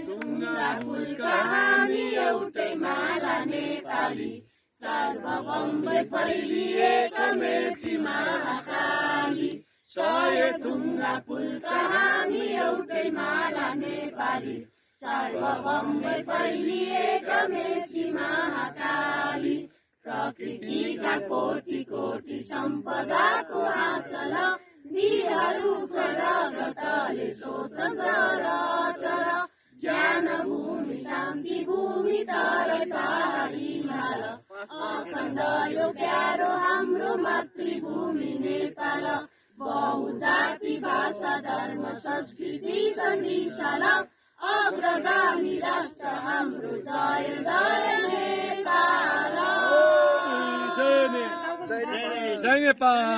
ढुङ्गा फुलका हामी एउटै माला नेपाली सार्वभौमै फैलिएका मेची महाकाली 100 ढुङ्गा फुलका हामी एउटै माला नेपाली सार्वभौमै फैलिएका मेची महाकाली प्रकृतिका कोटि कोटि सम्पदाको आँचल वीरहरूका रगतले शोषण र अचर ज्ञान भूमि शान्ति भूमि तराई पहाडी हिमाल अखण्ड यो प्यारो हाम्रो मातृभूमि नेपाल बहुजाति भाषा धर्म संस्कृति विशाल अग्रगामी राष्ट्र हाम्रो जय जय नेपाल जय नेपाल जय नेपाल